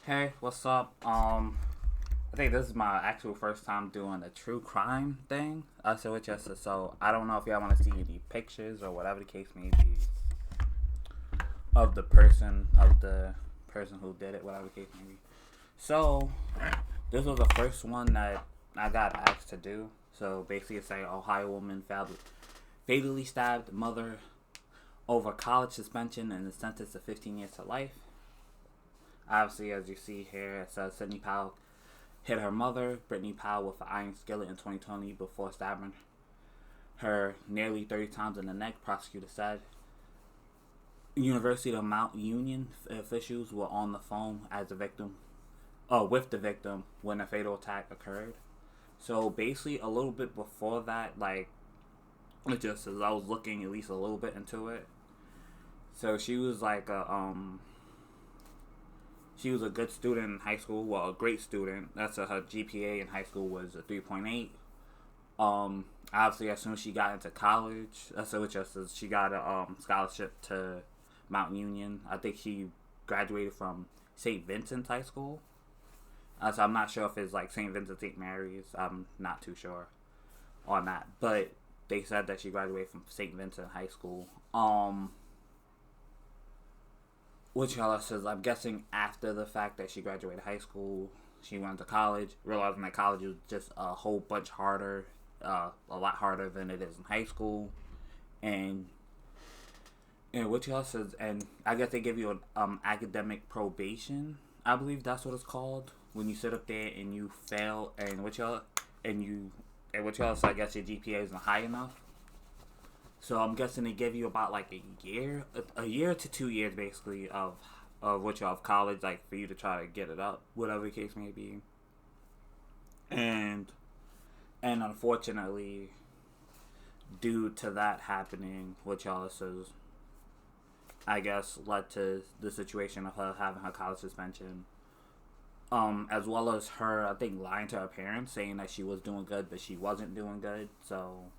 Hey, what's up? I think this is my actual first time doing a true crime thing. So it's just so I don't know if y'all want to see any pictures or whatever the case may be of the person who did it, whatever the case may be. So this was the first one that I got asked to do. So basically, it's like Ohio woman fatally stabbed mother over college suspension and is sentenced to 15 years to life. Obviously, as you see here, it says Sidney Powell hit her mother, Brittany Powell, with an iron skillet in 2020 before stabbing her nearly 30 times in the neck, prosecutor said. University of Mount Union officials were on the phone with the victim when the fatal attack occurred. So basically, a little bit before that, it just as I was looking at least a little bit into it. So she was a good student in high school. Well, a great student. Her GPA in high school was a 3.8. Obviously, as soon as she got into college, she got a scholarship to Mount Union. I think she graduated from St. Vincent's High School. So I'm not sure if it's like St. Vincent St. Mary's. I'm not too sure on that. But they said that she graduated from St. Vincent High School. Which y'all says, I'm guessing after the fact that she graduated high school, she went to college, realizing that college was just a whole bunch harder, a lot harder than it is in high school, and what y'all says, and I guess they give you an academic probation. I believe that's what it's called when you sit up there and you fail, and what y'all says, I guess your GPA isn't high enough. So I'm guessing they give you about like a year to 2 years basically of college, like for you to try to get it up, whatever the case may be. And unfortunately, due to that happening, which y'all says, I guess led to the situation of her having her college suspension. As well as her, I think, lying to her parents, saying that she was doing good, but she wasn't doing good. So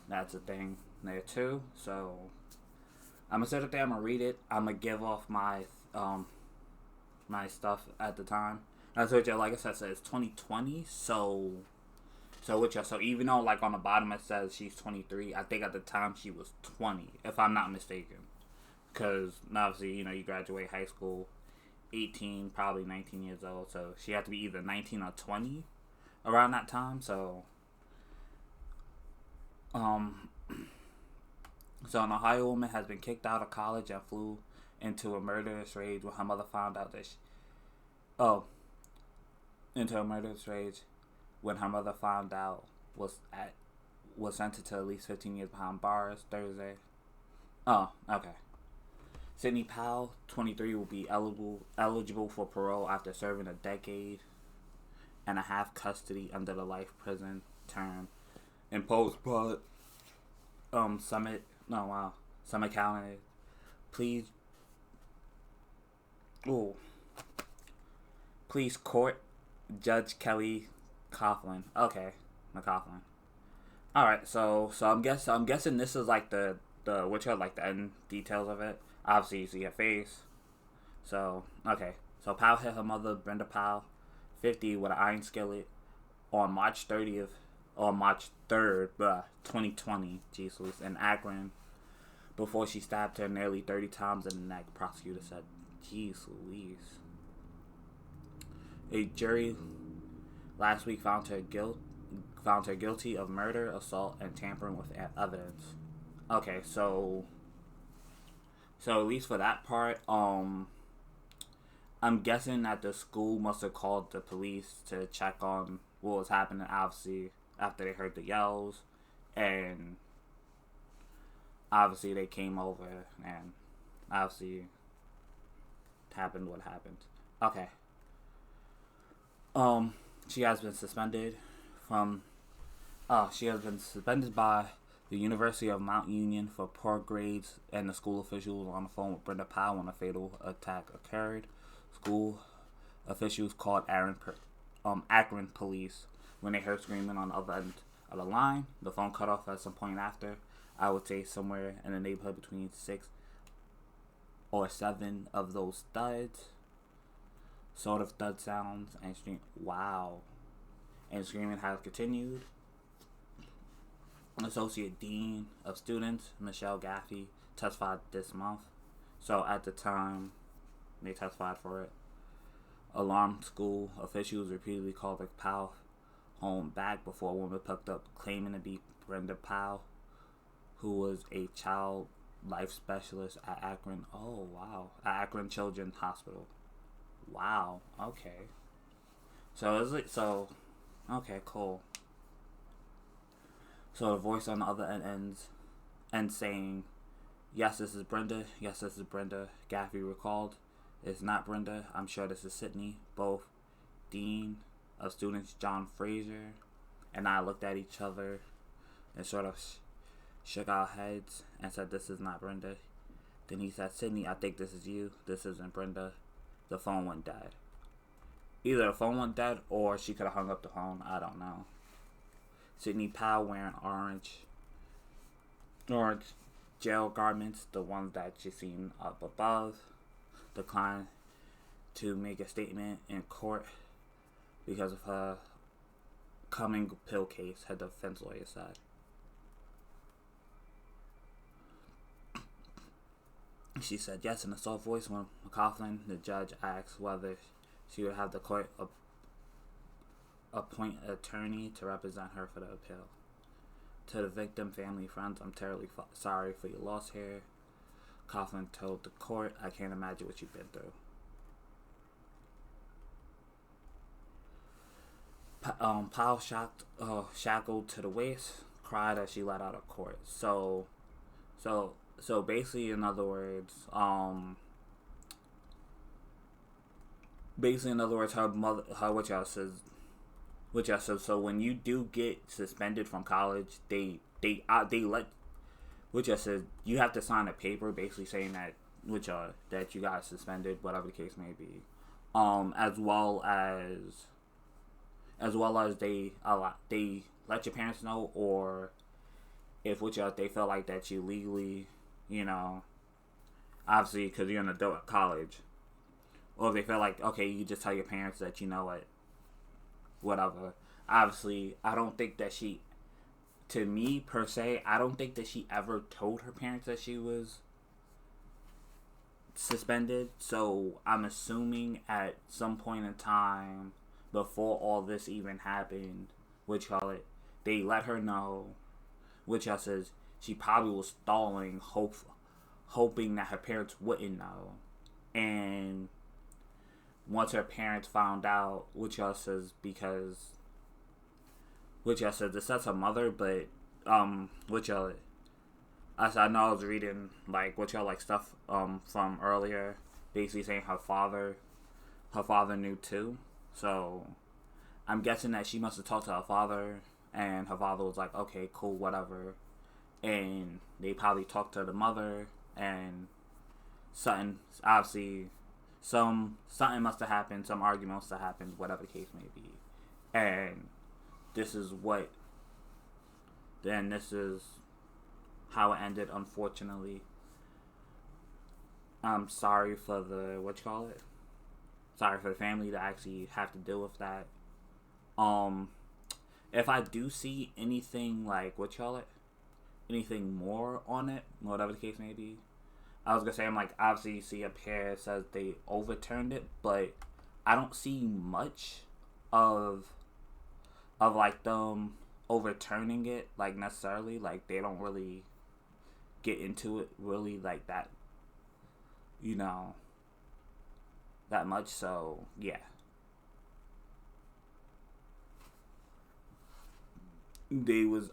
that's a thing there too. So I'm gonna sit up there. I'm gonna read it. I'm gonna give off my my stuff at the time. That's what like I said, it's 2020. So even though like on the bottom it says she's 23, I think at the time she was 20, if I'm not mistaken. Because obviously you graduate high school 18, probably 19 years old. So she had to be either 19 or 20 around that time. So So an Ohio woman has been kicked out of college and flew into a murderous rage when her mother found out that into a murderous rage when her mother found out was sentenced to at least 15 years behind bars Thursday. Oh, okay. Sidney Powell, 23, will be eligible for parole after serving a decade and a half custody under the life prison term imposed by Summit County. Please court Judge Kelly Coughlin. Okay, McCoughlin. All right, so I'm guessing this is like the end details of it. Obviously, you see her face. So okay, so Powell hit her mother, Brenda Powell, 50, with an iron skillet on March 3rd, 2020, in Akron, before she stabbed her nearly 30 times in the neck, prosecutor said. Jeez Louise. A jury last week found her guilty of murder, assault, and tampering with evidence. Okay, so at least for that part, I'm guessing that the school must have called the police to check on what was happening, obviously, after they heard the yells, and obviously they came over, and obviously happened what happened. Okay. She has been suspended by the University of Mount Union for poor grades, and the school officials on the phone with Brenda Powell when a fatal attack occurred. School officials called Akron police when they heard screaming on the other end of the line. The phone cut off at some point after. I would say somewhere in the neighborhood between 6 or 7 of those studs. sort of thud sounds and scream. Wow. And screaming has continued. Associate Dean of Students, Michelle Gaffey, testified this month. So at the time they testified for it, alarmed school officials repeatedly called the Powell home back before a woman picked up claiming to be Brenda Powell, who was a child life specialist at Akron. Oh, wow. At Akron Children's Hospital. Wow. Okay. So is it so? Okay, cool. So the voice on the other end ends saying, "Yes, this is Brenda. Yes, this is Brenda." Gaffey recalled, "It's not Brenda. I'm sure this is Sydney." Both Dean of Students John Fraser and I looked at each other and sort of shook our heads and said, "This is not Brenda." Then he said, "Sydney, I think this is you. This isn't Brenda." The phone went dead. Either the phone went dead or she could have hung up the phone. I don't know. Sydney Powell wearing orange jail garments, the ones that you seen up above, declined to make a statement in court because of her coming pill case, her defense lawyer said. She said yes in a soft voice when McLaughlin, the judge, asked whether she would have the court appoint an attorney to represent her for the appeal. To the victim, family, friends, I'm terribly sorry for your loss here. Coughlin told the court, "I can't imagine what you've been through." Powell shackled to the waist, cried as she let out of court. So basically, in other words, her mother, which I said. So when you do get suspended from college, they let, which I said, you have to sign a paper basically saying that that you got suspended, whatever the case may be, as well as they let your parents know, or if they feel like that you legally, obviously because you're an adult at college, or if they feel like, okay, you just tell your parents that whatever. Obviously, I don't think that she, to me per se, I don't think that she ever told her parents that she was suspended. So I'm assuming at some point in time before all this even happened, they let her know, which I says she probably was stalling, hoping that her parents wouldn't know. And once her parents found out, which I says this says her mother, but I know I was reading stuff from earlier, basically saying her father knew too. So I'm guessing that she must have talked to her father, and her father was like, "Okay, cool, whatever." And they probably talked to the mother, and something must have happened, some argument must have happened, whatever the case may be. And this is how it ended, unfortunately. I'm sorry for sorry for the family to actually have to deal with that. If I do see anything anything more on it, whatever the case may be, I was gonna say, obviously you see up here it says they overturned it, but I don't see much of them overturning it, necessarily. They don't really get into it really that, that much. So yeah. They was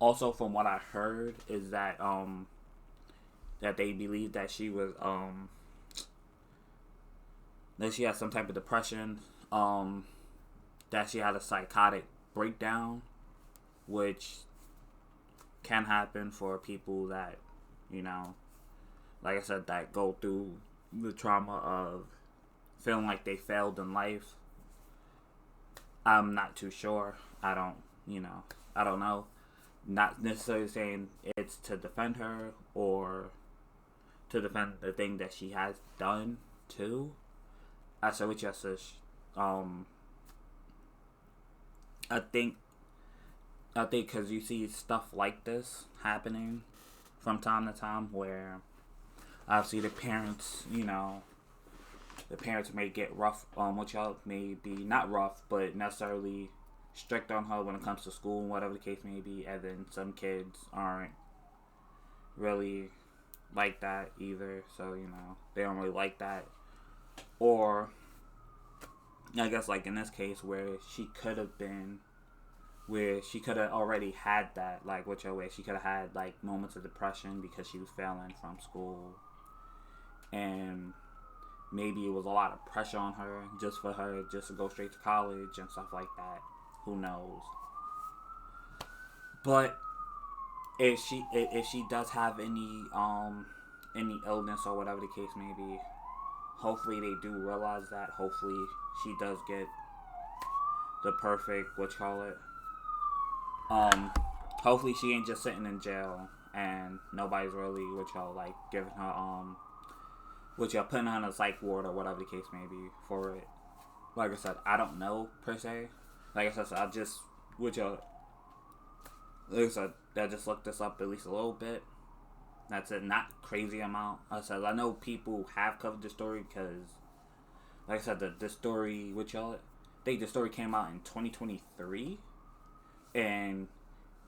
also from what I heard is that that they believe that she was that she had some type of depression, that she had a psychotic breakdown, which can happen for people that, like I said, that go through the trauma of feeling like they failed in life. I'm not too sure. I don't know. Not necessarily saying it's to defend her or to defend the thing that she has done too. I said with justice. I think because you see stuff like this happening from time to time, where obviously the parents, the parents may get rough, which y'all may be not rough, but necessarily strict on her when it comes to school and whatever the case may be, and then some kids aren't really like that either, so they don't really like that. Or I guess like in this case where she could have already had that, like whichever way, she could have had like moments of depression because she was failing from school, and maybe it was a lot of pressure on her just for her just to go straight to college and stuff like that. Who knows? But if she does have any illness or whatever the case may be, hopefully they do realize that. Hopefully she does get the perfect hopefully she ain't just sitting in jail and nobody's really like giving her putting her in a psych ward or whatever the case may be for it. Like I said, I don't know per se. Like I said, I just I just looked this up at least a little bit. That's it, not crazy amount. I said I know people have covered the story because, like I said, the story I think the story came out in 2023, and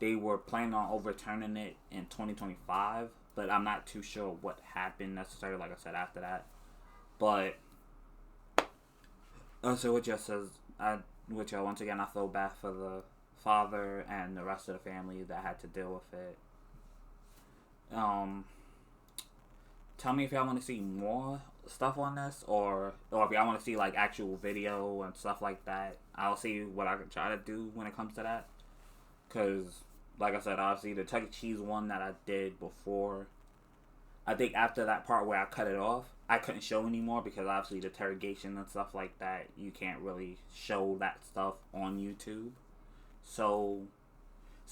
they were planning on overturning it in 2025. But I'm not too sure what happened necessarily. Like I said, after that, but so once again, I feel bad for the father and the rest of the family that had to deal with it. Tell me if y'all want to see more stuff on this, or if y'all want to see like actual video and stuff like that. I'll see what I can try to do when it comes to that. Cause like I said, obviously the Chuck E. Cheese one that I did before, I think after that part where I cut it off, I couldn't show anymore because obviously the interrogation and stuff like that, you can't really show that stuff on YouTube. So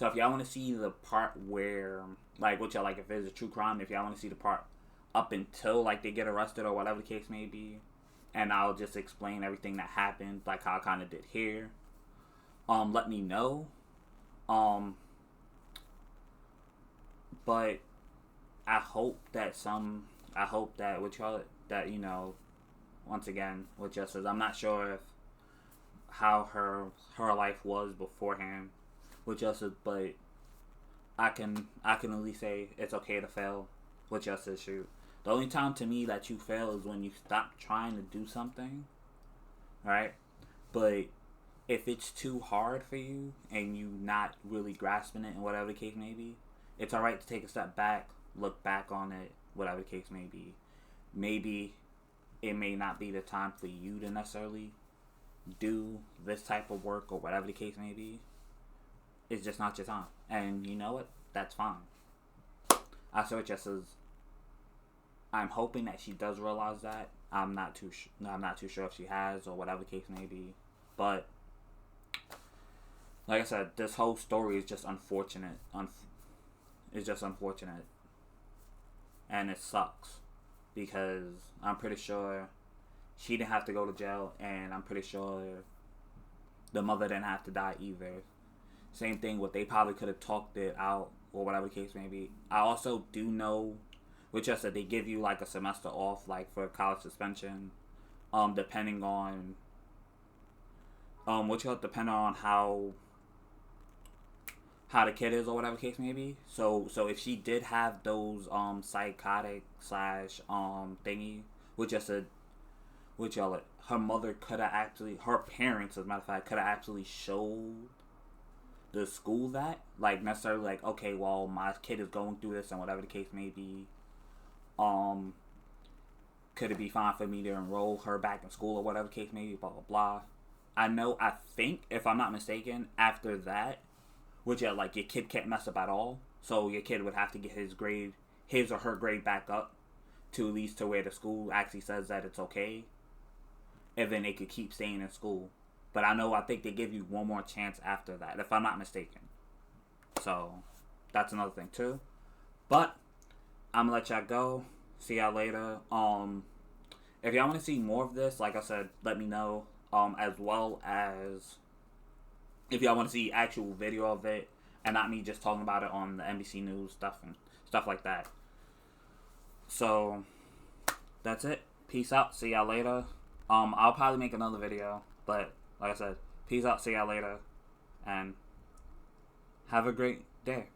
if y'all want to see the part where, like, if it's a true crime, if y'all want to see the part up until, like, they get arrested or whatever the case may be, and I'll just explain everything that happened, like how I kind of did here, let me know. But I hope that once again, with Justice, I'm not sure if how her life was beforehand with Justice, but I can at least say it's okay to fail with Justice. Shoot, the only time to me that you fail is when you stop trying to do something, right? But if it's too hard for you and you not really grasping it and whatever the case may be, it's alright to take a step back, look back on it, whatever the case may be. Maybe it may not be the time for you to necessarily do this type of work or whatever the case may be. It's just not your time. And you know what? That's fine. I saw it just as I'm hoping that she does realize that. I'm not too sure if she has or whatever the case may be. But like I said, this whole story is just unfortunate. It's just unfortunate. And it sucks. Because I'm pretty sure she didn't have to go to jail, and I'm pretty sure the mother didn't have to die either. Same thing with, they probably could have talked it out or whatever the case may be. I also do know, which just that they give you like a semester off, like for college suspension, depending on depending on how the kid is or whatever the case may be. So if she did have those psychotic / thingy, her mother could have actually, her parents as a matter of fact, could have actually showed the school that, like, necessarily like, okay, well, my kid is going through this and whatever the case may be, could it be fine for me to enroll her back in school or whatever the case may be, blah blah blah. I think if I'm not mistaken, after that, which like your kid can't mess up at all, so your kid would have to get his or her grade back up to at least to where the school actually says that it's okay, and then they could keep staying in school. But I think they give you one more chance after that, if I'm not mistaken. So that's another thing too. But I'm gonna let y'all go. See y'all later. If y'all want to see more of this, like I said, let me know. As well as if y'all want to see actual video of it and not me just talking about it on the NBC News stuff and stuff like that. So that's it. Peace out. See y'all later. I'll probably make another video, but like I said, peace out. See y'all later, and have a great day.